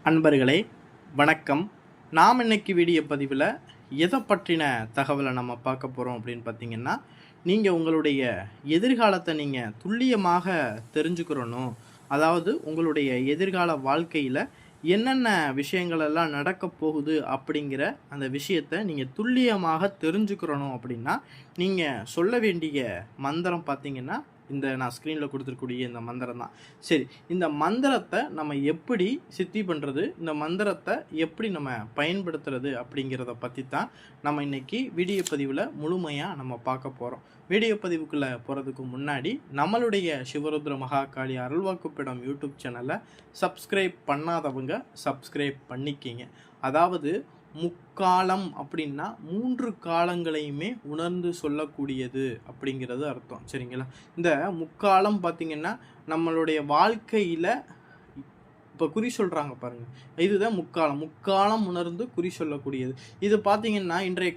அன்பர்களே வணக்கம். நாம் இன்னைக்கு வீடியோ பதிவில் எதை பற்றின தகவலை நம்ம பார்க்க போகிறோம் அப்படின்னு பார்த்தீங்கன்னா, நீங்கள் உங்களுடைய எதிர்காலத்தை நீங்கள் துல்லியமாக தெரிஞ்சுக்கிறணும். அதாவது உங்களுடைய எதிர்கால வாழ்க்கையில் என்னென்ன விஷயங்களெல்லாம் நடக்க போகுது அப்படிங்கிற அந்த விஷயத்தை நீங்கள் துல்லியமாக தெரிஞ்சுக்கிறணும். அப்படின்னா நீங்கள் சொல்ல வேண்டிய மந்திரம் பார்த்தீங்கன்னா நான் ஸ்க்ரீனில் கொடுத்துருக்கூடிய இந்த மந்திரம் தான். சரி, இந்த மந்திரத்தை நம்ம எப்படி சித்தி பண்ணுறது, இந்த மந்திரத்தை எப்படி நம்ம பயன்படுத்துறது அப்படிங்கிறத பற்றி தான் நம்ம இன்றைக்கி வீடியோ பதிவில் முழுமையாக நம்ம பார்க்க போகிறோம். வீடியோ பதிவுக்குள்ளே போகிறதுக்கு முன்னாடி நம்மளுடைய சிவருத்ர மகாகாளி அருள்வாக்குப்பிடம் யூடியூப் சேனலை சப்ஸ்கிரைப் பண்ணாதவங்க சப்ஸ்கிரைப் பண்ணிக்கிங்க. அதாவது முக்காலம் அப்படின்னா 3 காலங்களையுமே உணர்ந்து சொல்லக்கூடியது அப்படிங்கிறது அர்த்தம். சரிங்களா? இந்த முக்காலம் பார்த்திங்கன்னா நம்மளுடைய வாழ்க்கையில் இப்போ குறி சொல்கிறாங்க பாருங்கள், இதுதான் முக்காலம் உணர்ந்து குறி சொல்லக்கூடியது. இது பார்த்திங்கன்னா இன்றைய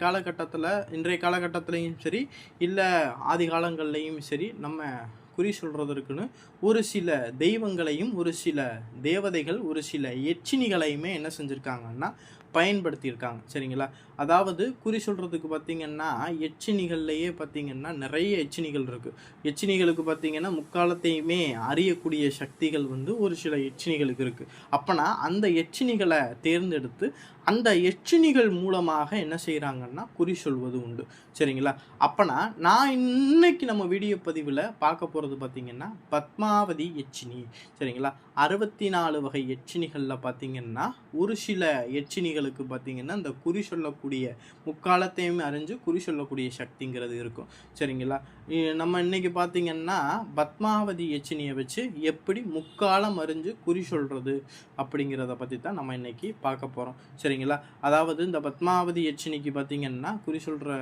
காலகட்டத்திலையும் சரி, இல்லை ஆதி காலங்கள்லையும் சரி, நம்ம குறி சொல்கிறதற்குன்னு ஒரு சில தெய்வங்களையும் ஒரு சில தேவதைகள் ஒரு சில எச்சினிகளையுமே என்ன செஞ்சுருக்காங்கன்னா பயன்படுத்தியிருக்காங்க. சரிங்களா? அதாவது குறி சொல்கிறதுக்கு பார்த்திங்கன்னா எச்சினிகள்லையே பார்த்திங்கன்னா நிறைய எச்சினிகள் இருக்குது. எச்சினிகளுக்கு பார்த்திங்கன்னா முக்காலத்தையுமே அறியக்கூடிய சக்திகள் ஒரு சில எச்சினிகளுக்கு இருக்குது. அப்போனா அந்த எச்சினிகளை தேர்ந்தெடுத்து அந்த எச்சினிகள் மூலமாக என்ன செய்கிறாங்கன்னா குறி சொல்வது உண்டு. சரிங்களா? அப்போனா நான் இன்னைக்கு நம்ம வீடியோ பதிவில் பார்க்க போகிறது பார்த்திங்கன்னா பத்மாவதி எச்சினி. சரிங்களா? 64 வகை எச்சினிகளில் பார்த்திங்கன்னா ஒரு சில எச்சினிகளுக்கு பார்த்திங்கன்னா இந்த குறி சொல்லக்கூடிய முக்காலத்தையுமே அறிஞ்சு குறி சொல்லக்கூடிய சக்திங்கிறது இருக்கும். சரிங்களா? நம்ம இன்னைக்கு பார்த்திங்கன்னா பத்மாவதி எச்சினியை வச்சு எப்படி முக்காலம் அறிஞ்சு குறி சொல்கிறது அப்படிங்கிறத பற்றி தான் நம்ம இன்னைக்கு பார்க்க போகிறோம். சரிங்களா? அதாவது இந்த பத்மாவதி எச்சினிக்கு பார்த்திங்கன்னா குறி சொல்கிற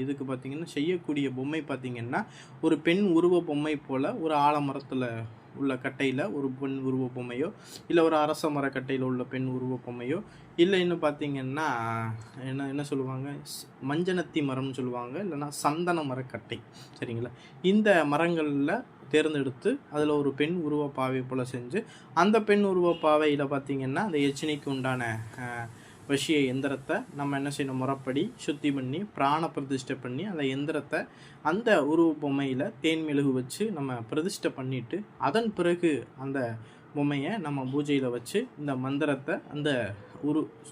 இதுக்கு பார்த்திங்கன்னா செய்யக்கூடிய பொம்மை பார்த்திங்கன்னா ஒரு பெண் உருவ பொம்மை போல் ஒரு ஆலமரத்தில் உள்ள கட்டையில் ஒரு பெண் உருவ பொம்மையோ, இல்லை ஒரு அரச மரக்கட்டையில் உள்ள பெண் உருவ பொம்மையோ, இல்லை இன்னும் பார்த்திங்கன்னா என்ன சொல்லுவாங்க, மஞ்சனத்தி மரம்னு சொல்லுவாங்க, இல்லைன்னா சந்தன மரக்கட்டை. சரிங்களா? இந்த மரங்களில் தேர்ந்தெடுத்து அதில் ஒரு பெண் உருவப்பாவை போல் செஞ்சு அந்த பெண் உருவப்பாவையில் பார்த்திங்கன்னா அந்த எச்சினிக்கு உண்டான வசிய எந்திரத்தை நம்ம என்ன செய்யணும், முறைப்படி சுத்தி பண்ணி பிராண பிரதிஷ்டை பண்ணி அந்த எந்திரத்தை அந்த உருவ பொம்மையில் தேன் மெழுகு வச்சு நம்ம பிரதிஷ்டை பண்ணிவிட்டு அதன் பிறகு அந்த பொம்மையை நம்ம பூஜையில் வச்சு இந்த மந்திரத்தை அந்த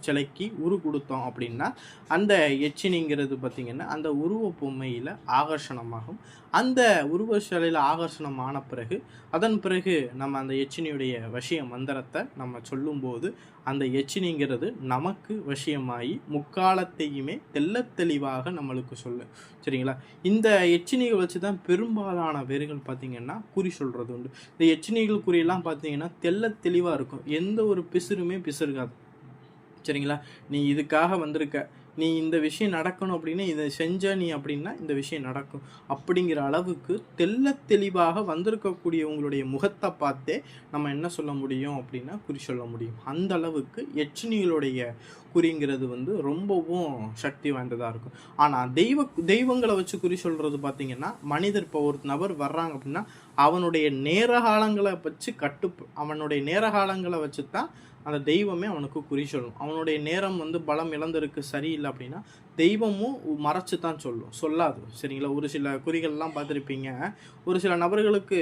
சிலைக்கு கொடுத்தோம் அப்படின்னா அந்த எச்சினிங்கிறது பார்த்திங்கன்னா அந்த உருவ பொம்மையில் ஆகர்ஷணமாகும். அந்த உருவ சிலையில் ஆகர்ஷணமான பிறகு அதன் பிறகு நம்ம அந்த எச்சினியுடைய வசிய மந்திரத்தை நம்ம சொல்லும்போது அந்த எச்சினிங்கிறது நமக்கு வசியமாகி முக்காலத்தையுமே தெளிவாக நம்மளுக்கு சொல்லும். சரிங்களா? இந்த எச்சினிகள் வச்சு தான் பெரும்பாலான பேர்கள் பார்த்திங்கன்னா குறி சொல்கிறது உண்டு. இந்த எச்சினிகள் குறியெல்லாம் பார்த்திங்கன்னா தெளிவாக இருக்கும், எந்த ஒரு பிசுருமே பிசுருக்காது. சரிங்களா? நீ இதுக்காக வந்திருக்க, நீ இந்த விஷயம் நடக்கணும் அப்படின்னா இதை செஞ்ச நீ அப்படின்னா இந்த விஷயம் நடக்கும் அப்படிங்கிற அளவுக்கு தெளிவாக வந்திருக்கக்கூடிய உங்களுடைய முகத்தை பார்த்தே நம்ம என்ன சொல்ல முடியும் அப்படின்னா குறி சொல்ல முடியும். அந்த அளவுக்கு எச்சினிகளுடைய குறிங்கிறது ரொம்பவும் சக்தி வாய்ந்ததாக இருக்கும். ஆனால் தெய்வங்களை வச்சு குறி சொல்கிறது பார்த்திங்கன்னா மனிதர் இப்போ ஒரு நபர் வர்றாங்க அப்படின்னா அவனுடைய நேரகாலங்களை வச்சு அவனுடைய நேரகாலங்களை வச்சு தான் அந்த தெய்வமே அவனுக்கு குறி சொல்லும். அவனுடைய நேரம் பலம் இழந்திருக்கு சரியில்லை அப்படின்னா தெய்வமும் மறைச்சு தான் சொல்லாது. சரிங்களா? ஒரு சில குறிகள்லாம் பார்த்துருப்பீங்க, ஒரு சில நபர்களுக்கு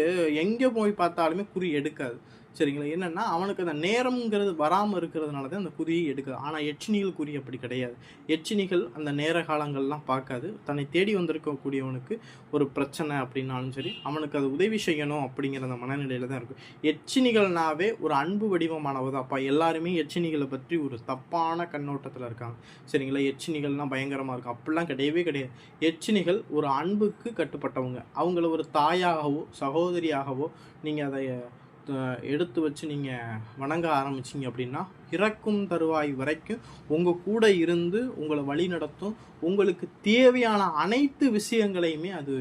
எங்கே போய் பார்த்தாலுமே குறி எடுக்காது. சரிங்களா? என்னென்னா அவனுக்கு அந்த நேரம்ங்கிறது வராமல் இருக்கிறதுனால தான் அந்த குறியை எடுக்காது. ஆனால் எச்சினிகள் குறி அப்படி கிடையாது. எச்சினிகள் அந்த நேர காலங்கள்லாம் பார்க்காது. தன்னை தேடி வந்திருக்கக்கூடியவனுக்கு ஒரு பிரச்சனை அப்படின்னாலும் சரி அவனுக்கு அது உதவி செய்யணும் அப்படிங்கிற அந்த மனநிலையில் தான் இருக்கும். எச்சினிகள்னாவே ஒரு அன்பு வடிவமானது தான். அப்போ எல்லாருமே எச்சினிகளை பற்றி ஒரு தப்பான கண்ணோட்டத்தில் இருக்காங்க. சரிங்களா? எச்சினிகள்லாம் பயங்கரமாக இருக்கும், அப்படிலாம் கிடையவே கிடையாது. எச்சினிகள் ஒரு அன்புக்கு கட்டுப்பட்டவங்க. அவங்கள ஒரு தாயாகவோ சகோதரியாகவோ நீங்கள் அதை எடுத்து வச்சு நீங்கள் வணங்க ஆரம்பிச்சிங்க அப்படின்னா இறக்கும் தருவாய் வரைக்கும் உங்கள் கூட இருந்து உங்களை வழி நடத்தும். உங்களுக்கு தேவையான அனைத்து விஷயங்களையுமே அது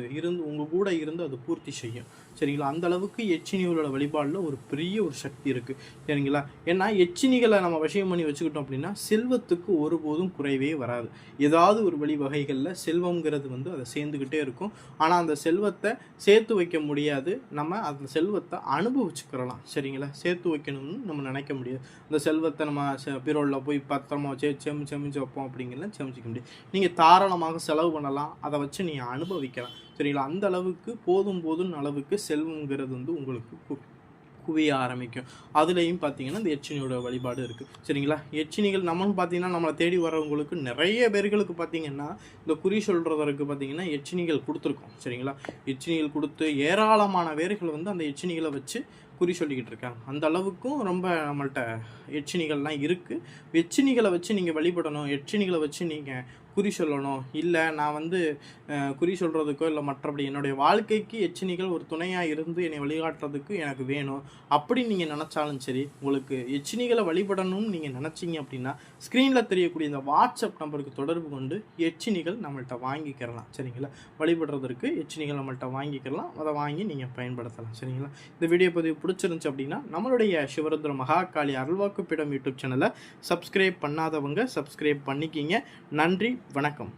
உங்கள் கூட இருந்து அது பூர்த்தி செய்யும். சரிங்களா. அந்த அளவுக்கு எச்சினிகளோட வழிபாடில் ஒரு பெரிய ஒரு சக்தி இருக்குது சரிங்களா. ஏன்னா எச்சினிகளை நம்ம விஷயம் பண்ணி வச்சுக்கிட்டோம் அப்படின்னா செல்வத்துக்கு ஒருபோதும் குறைவே வராது. ஏதாவது ஒரு வழிவகைகளில் செல்வங்கிறது வந்து அதை சேர்ந்துக்கிட்டே இருக்கும். ஆனால் அந்த செல்வத்தை சேர்த்து வைக்க முடியாது, நம்ம அந்த செல்வத்தை அனுபவிச்சுக்கிறலாம் சரிங்களா. சேர்த்து வைக்கணும்னு நம்ம நினைக்க முடியாது. அந்த செல்வத்தை நம்ம பீரோலில் போய் பத்திரமா வச்சு செமிச்சு வைப்போம் அப்படிங்கிறத செமிச்சிக்க முடியாது. நீங்கள் தாராளமாக செலவு பண்ணலாம், அதை வச்சு நீங்கள் அனுபவிக்கலாம் சரிங்களா. அந்த அளவுக்கு போதும் அளவுக்கு செல்வங்கிறது வந்து உங்களுக்கு குவிய ஆரம்பிக்கும். அதுலேயும் பார்த்தீங்கன்னா இந்த எச்சினியோட வழிபாடு இருக்குது சரிங்களா. எச்சினிகள் நம்மன்னு பார்த்தீங்கன்னா நம்மளை தேடி வரவங்களுக்கு நிறைய பேர்களுக்கு பார்த்தீங்கன்னா இந்த குறி சொல்கிறதற்கு பார்த்தீங்கன்னா எச்சினிகள் கொடுத்துருக்கோம் சரிங்களா. எச்சினிகள் கொடுத்து ஏராளமான பேர்கள் வந்து அந்த எச்சினிகளை வச்சு குறி சொல்லிக்கிட்டு இருக்காங்க. அந்த அளவுக்கும் ரொம்ப நம்மள்கிட்ட எச்சினிகள்லாம் இருக்குது. எச்சினிகளை வச்சு நீங்கள் வழிபடணும், எச்சினிகளை வச்சு நீங்கள் குறி சொல்லணும், இல்லை நான் வந்து குறி சொல்கிறதுக்கோ இல்லை மற்றபடி என்னுடைய வாழ்க்கைக்கு எச்சினிகள் ஒரு துணையாக இருந்து என்னை வழிகாட்டுறதுக்கு எனக்கு வேணும் அப்படின்னு நீங்கள் நினச்சாலும் சரி, உங்களுக்கு எச்சினிகளை வழிபடணும்னு நீங்கள் நினச்சிங்க அப்படின்னா ஸ்க்ரீனில் தெரியக்கூடிய இந்த வாட்ஸ்அப் நம்பருக்கு தொடர்பு கொண்டு எச்சினிகள் நம்மள்கிட்ட வாங்கிக்கிறலாம் சரிங்களா. வழிபடுறதற்கு எச்சினிகள் நம்மள்கிட்ட வாங்கிக்கலாம், அதை வாங்கி நீங்கள் பயன்படுத்தலாம் சரிங்களா. இந்த வீடியோ பதிவு பிடிச்சிருந்துச்சு அப்படின்னா நம்மளுடைய சிவருத்ர மகாகாளி அருள்வாக்கு பீடம் யூடியூப் சேனலை சப்ஸ்கிரைப் பண்ணாதவங்க சப்ஸ்கிரைப் பண்ணிக்கிங்க. நன்றி, வணக்கம்.